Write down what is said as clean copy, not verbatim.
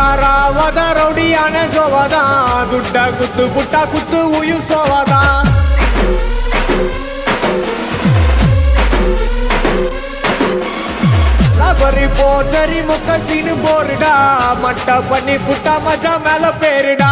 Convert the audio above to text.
ஆகாராவத ரவுடியான ஜோவாதா துட்ட குத்து புட்டா குத்து உயிர் சோவாதா பரி போச்சரி முக்க சீனு போருடா மட்ட பண்ணி புட்டா மஜா மேல பேருடா